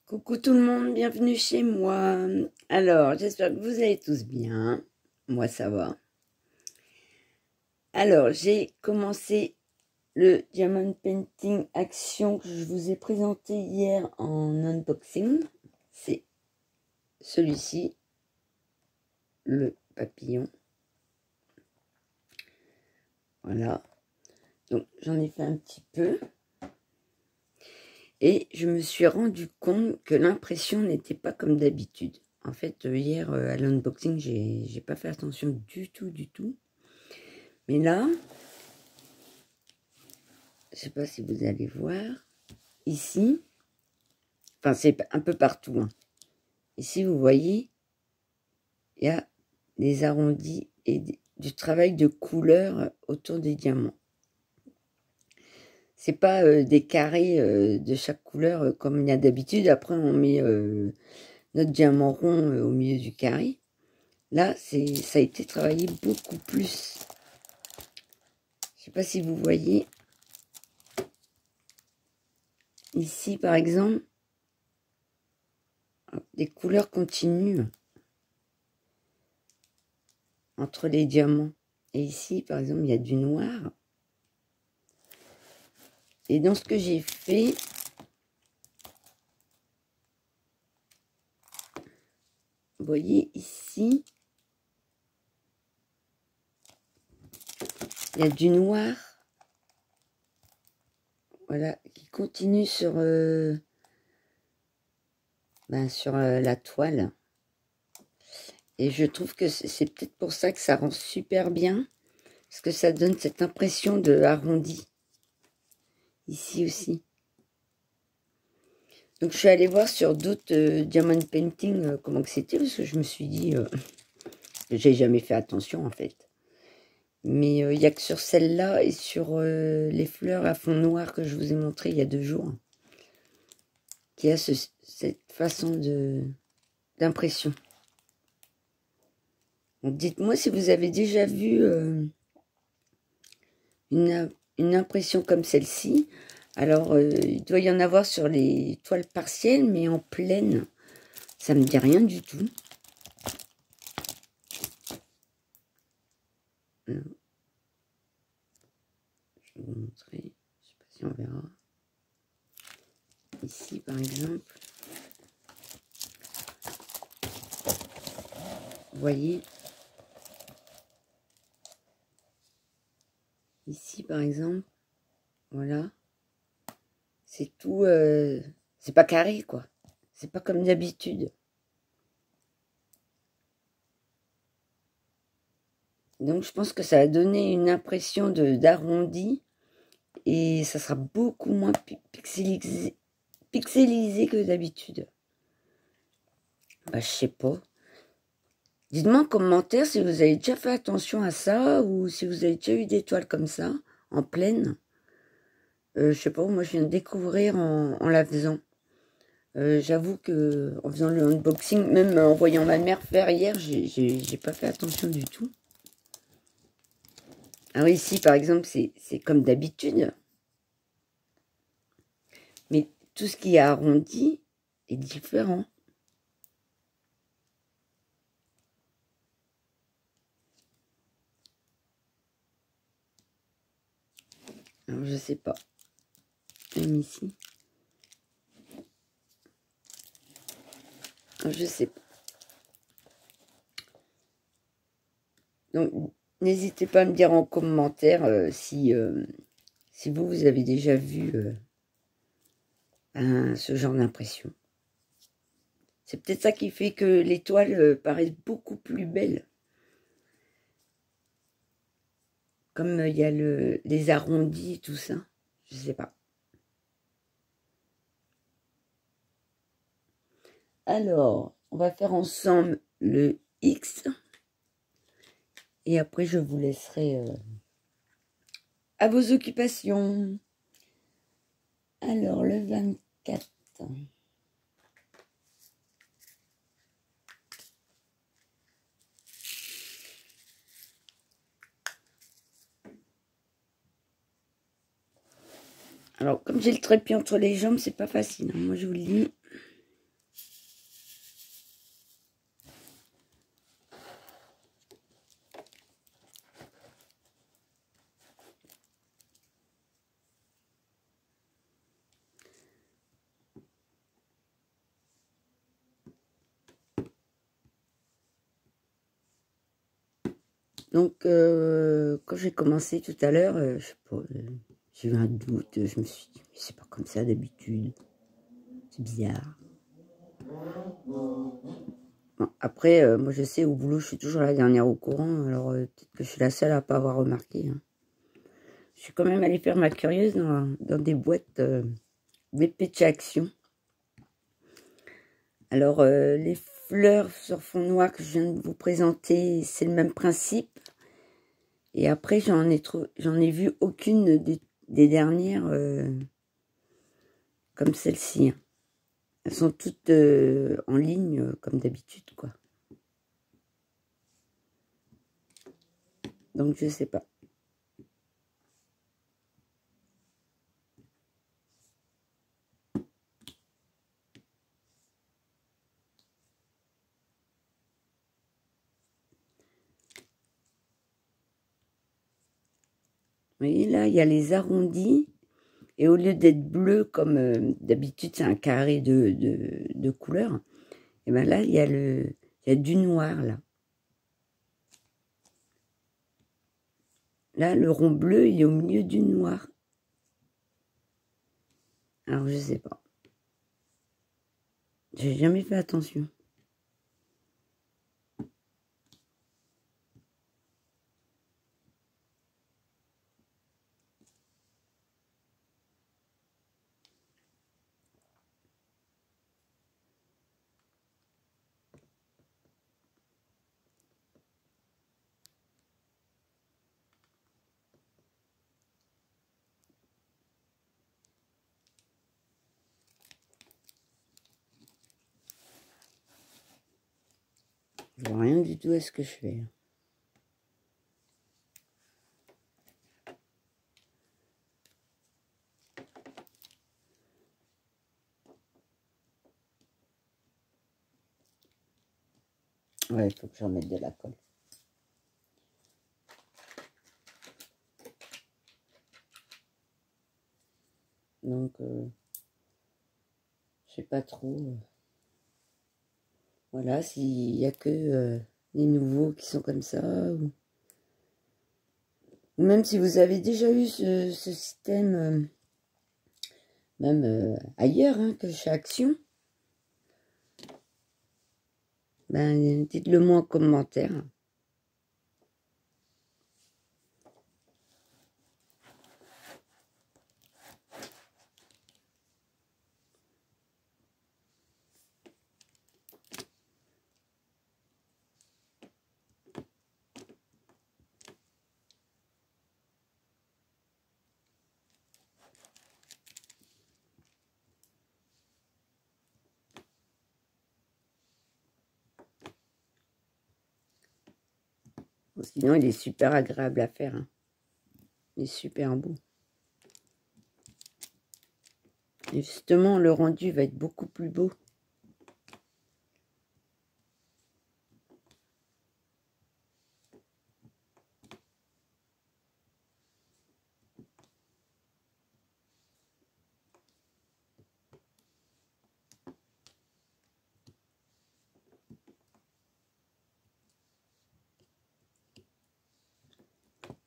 Coucou tout le monde, bienvenue chez moi. Alors, j'espère que vous allez tous bien. Moi, ça va. Alors, j'ai commencé le Diamond Painting Action que je vous ai présenté hier en unboxing. C'est celui-ci, le papillon. Voilà. Donc, j'en ai fait un petit peu. Et je me suis rendu compte que l'impression n'était pas comme d'habitude. En fait, hier, à l'unboxing, j'ai pas fait attention du tout. Mais là, je sais pas si vous allez voir, ici, enfin c'est un peu partout, hein. Ici, vous voyez, il y a des arrondis et du travail de couleur autour des diamants. C'est pas des carrés de chaque couleur comme il y a d'habitude. Après, on met notre diamant rond au milieu du carré. Là, ça a été travaillé beaucoup plus. Je sais pas si vous voyez. Ici, par exemple, des couleurs continues entre les diamants. Et ici, par exemple, il y a du noir. Et dans ce que j'ai fait, vous voyez ici, il y a du noir. Voilà, qui continue sur, la toile. Et je trouve que c'est peut-être pour ça que ça rend super bien. Parce que ça donne cette impression de arrondi. Ici aussi. Donc je suis allée voir sur d'autres diamond painting comment que c'était. Parce que je me suis dit, j'ai jamais fait attention en fait. Mais il n'y a que sur celle-là et sur les fleurs à fond noir que je vous ai montré il y a 2 jours. Qui a cette façon d'impression. Donc dites-moi si vous avez déjà vu une impression comme celle-ci. Alors, il doit y en avoir sur les toiles partielles, mais en pleine, ça me dit rien du tout. Alors, je vais vous montrer. Je ne sais pas si on verra. Ici, par exemple. Vous voyez. Ici, par exemple. Voilà. C'est tout... c'est pas carré, quoi. C'est pas comme d'habitude. Donc, je pense que ça va donner une impression d'arrondi. Et ça sera beaucoup moins pixelisé que d'habitude. Bah, je sais pas. Dites-moi en commentaire si vous avez déjà fait attention à ça ou si vous avez déjà eu des toiles comme ça, en pleine. Je sais pas, moi je viens de découvrir en la faisant. J'avoue que en faisant le unboxing, même en voyant ma mère faire hier, j'ai pas fait attention du tout. Alors ici par exemple, c'est comme d'habitude. Mais tout ce qui est arrondi est différent. Alors je sais pas. Même ici. Alors, je sais pas. Donc n'hésitez pas à me dire en commentaire si vous avez déjà vu ce genre d'impression. C'est peut-être ça qui fait que les toiles paraissent beaucoup plus belles. Comme il y a les arrondis et tout ça. Je sais pas. Alors, on va faire ensemble le X. Et après, je vous laisserai à vos occupations. Alors, le 24. Alors, comme j'ai le trépied entre les jambes, c'est pas facile, hein. Moi, je vous le dis. Donc, quand j'ai commencé tout à l'heure, je sais pas, j'ai eu un doute. Je me suis dit, mais c'est pas comme ça d'habitude. C'est bizarre. Bon, après, moi je sais, au boulot, je suis toujours la dernière au courant. Alors, peut-être que je suis la seule à pas avoir remarqué. Hein. Je suis quand même allée faire ma curieuse dans des boîtes BP de chez Action. Alors, les fleurs sur fond noir que je viens de vous présenter, c'est le même principe. Et après, j'en ai vu aucune des dernières comme celle-ci. Hein. Elles sont toutes en ligne, comme d'habitude, quoi. Donc, je sais pas. Vous voyez, là, il y a les arrondis. Et au lieu d'être bleu, comme d'habitude, c'est un carré de couleurs. Et bien là, il y a du noir, là. Là, le rond bleu, il est au milieu du noir. Alors, je sais pas. J'ai jamais fait attention. Je vois rien du tout à ce que je fais. Ouais, il faut que j'en mette de la colle. Donc, je sais pas trop. Voilà, s'il y a que les nouveaux qui sont comme ça. Ou même si vous avez déjà eu ce système, même ailleurs hein, que chez Action. Ben, dites-le moi en commentaire. Sinon, il est super agréable à faire. Hein. Il est super beau. Et justement, le rendu va être beaucoup plus beau.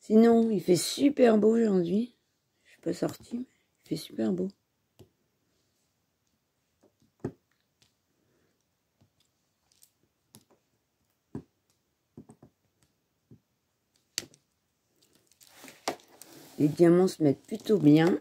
Sinon, il fait super beau aujourd'hui. Je suis pas sortie, mais il fait super beau. Les diamants se mettent plutôt bien.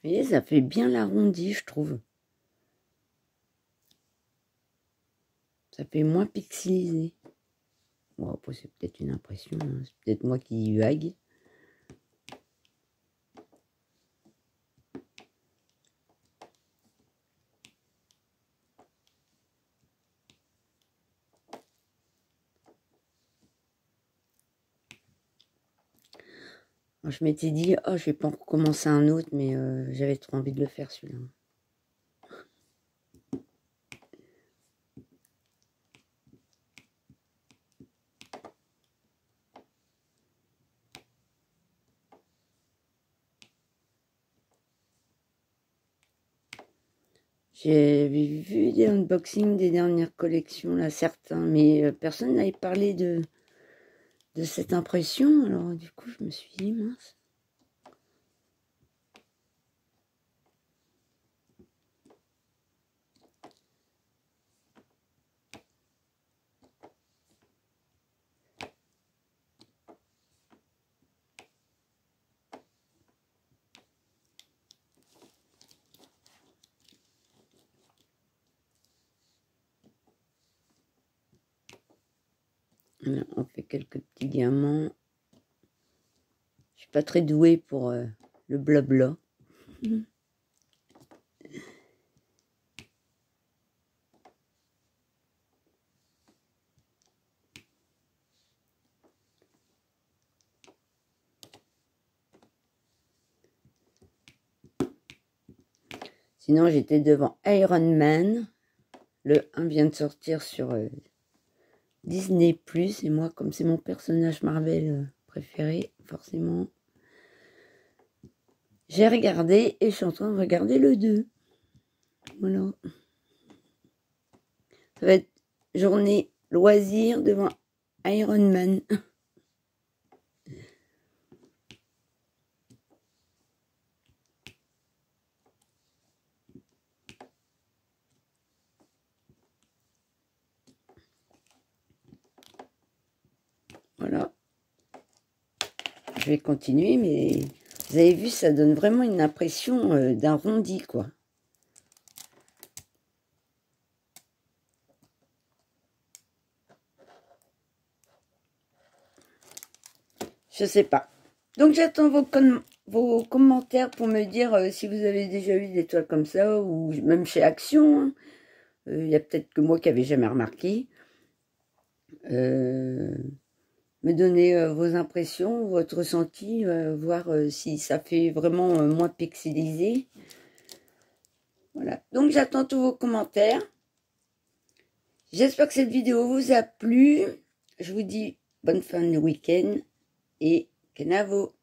Vous voyez, ça fait bien l'arrondi, je trouve. Ça fait moins pixelisé. Bon, après, c'est peut-être une impression. Hein. C'est peut-être moi qui vague. Moi, je m'étais dit, oh, je vais pas en recommencer un autre, mais j'avais trop envie de le faire celui-là. J'ai vu des unboxings des dernières collections, là, certains, mais personne n'avait parlé de cette impression. Alors, du coup, je me suis dit, mince. Voilà, on fait quelques petits diamants. Je suis pas très douée pour le blabla. Sinon, j'étais devant Iron Man. Le 1 vient de sortir sur Disney+. Et moi, comme c'est mon personnage Marvel préféré, forcément, j'ai regardé et je suis en train de regarder le 2. Voilà. Ça va être journée loisir devant Iron Man. Voilà. Je vais continuer, mais vous avez vu, ça donne vraiment une impression d'un rondi, quoi. Je sais pas. Donc j'attends vos commentaires pour me dire si vous avez déjà eu des toiles comme ça, ou même chez Action. Hein. Il y a peut-être que moi qui n'avais jamais remarqué. Me donner vos impressions, votre ressenti, voir si ça fait vraiment moins pixelisé. Voilà. Donc j'attends tous vos commentaires. J'espère que cette vidéo vous a plu. Je vous dis bonne fin de week-end et Kenavo.